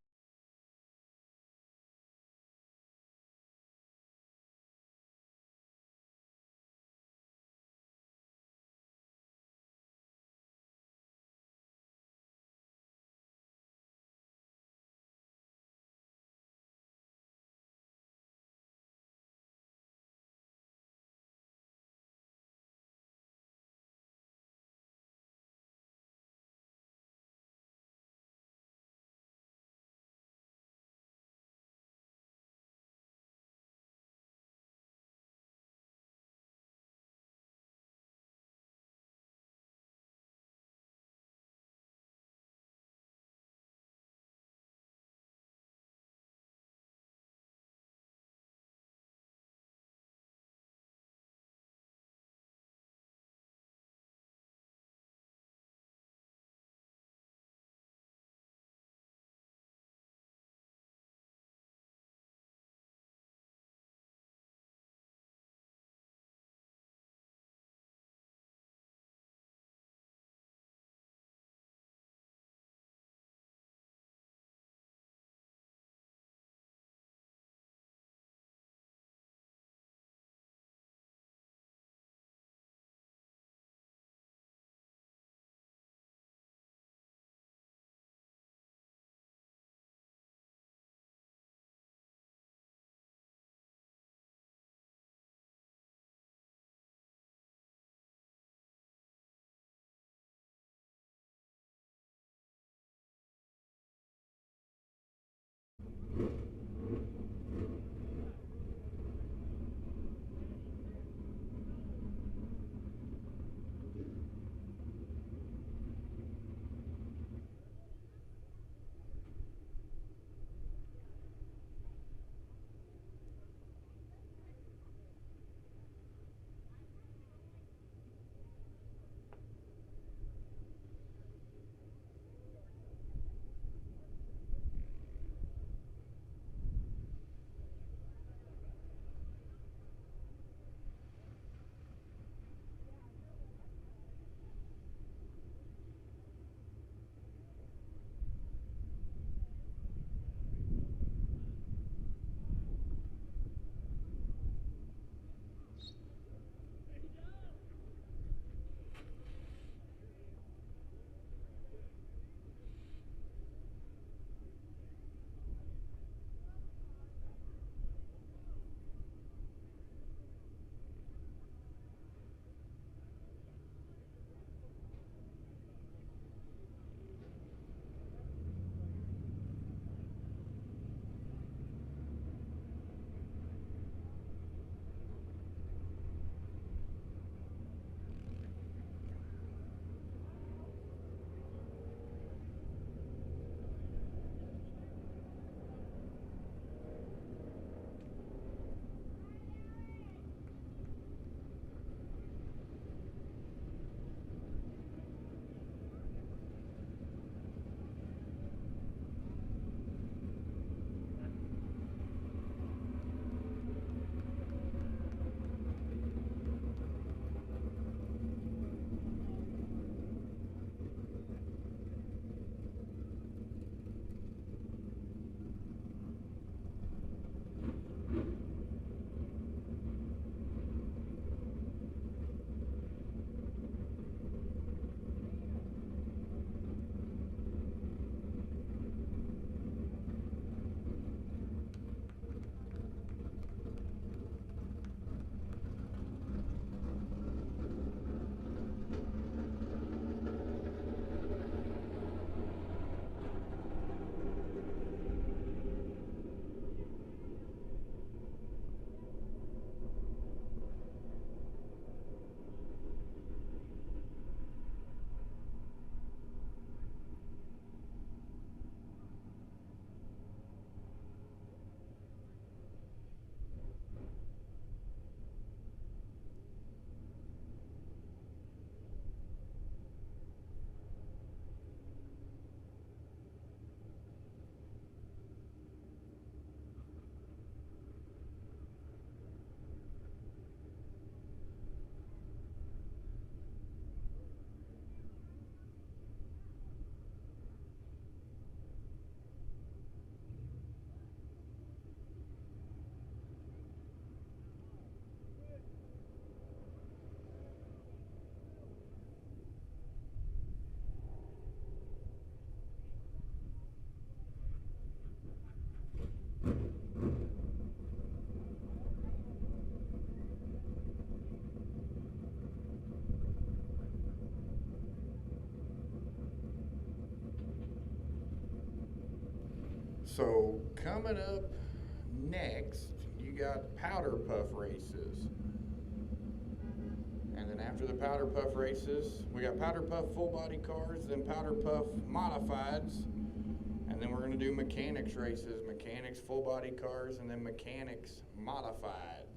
So coming up next, you got powder puff races. And then after the powder puff races, we got powder puff full body cars, then powder puff modifieds, and then we're going to do mechanics races, mechanics full body cars, and then mechanics modifieds.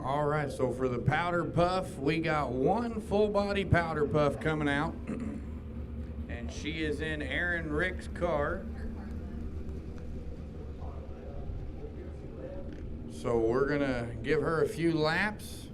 All right, so for the powder puff, we got one full body powder puff coming out. She is in Aaron Rick's car. So we're gonna give her a few laps.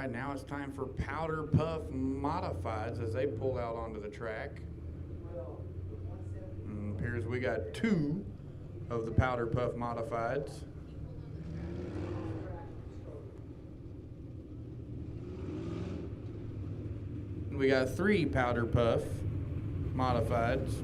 right, now it's time for Powder Puff Modifieds as they pull out onto the track. And appears we got 2 of the Powder Puff Modifieds. We got 3 Powder Puff Modifieds.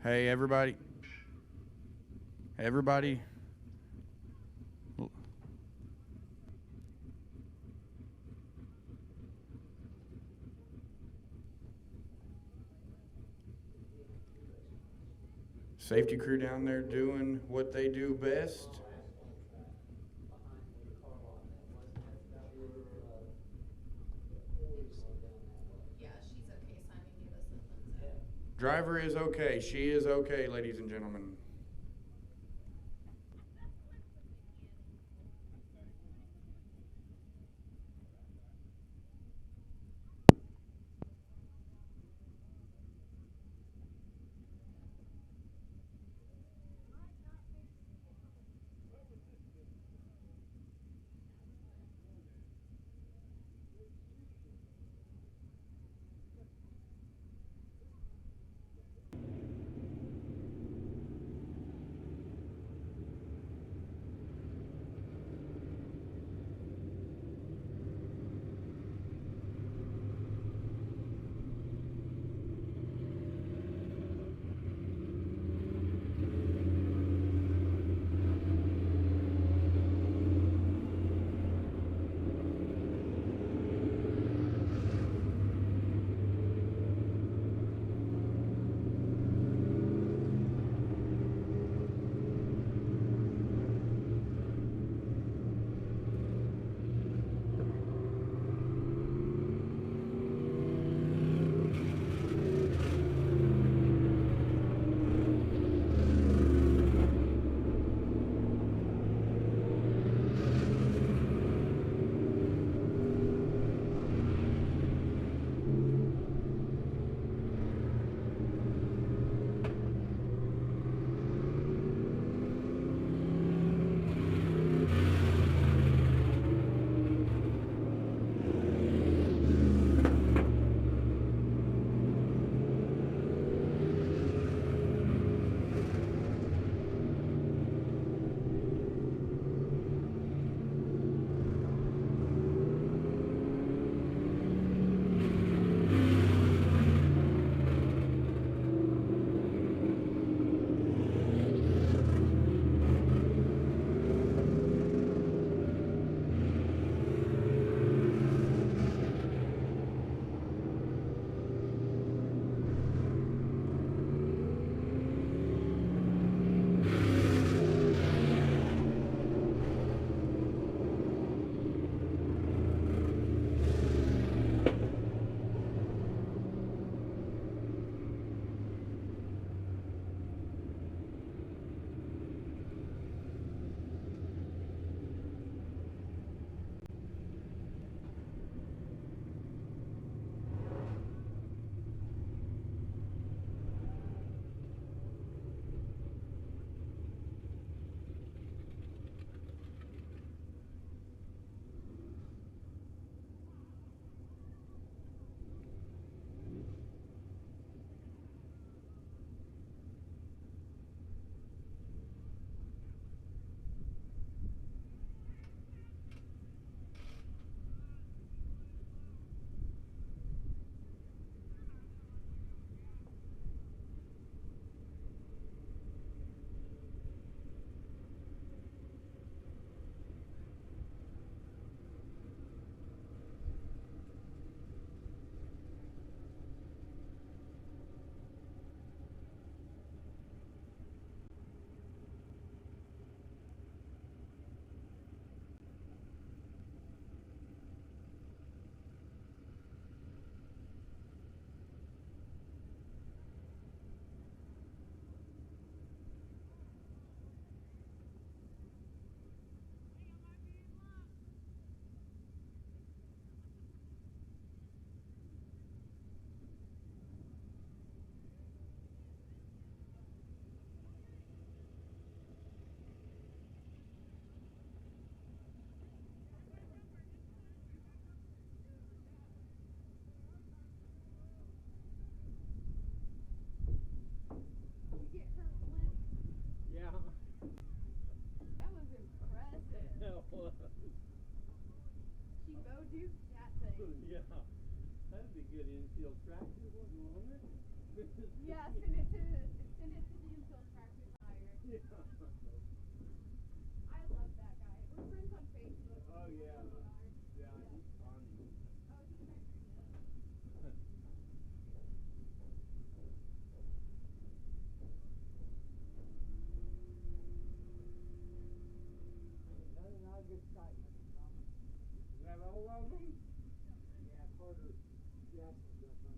Hey, everybody. Everybody. Safety crew down there doing what they do best. Yeah, she's okay. Simon gave us the thumbs up. Driver is okay. She is okay, ladies and gentlemen. excitement. Is that all of them? Yeah, Carter Jackson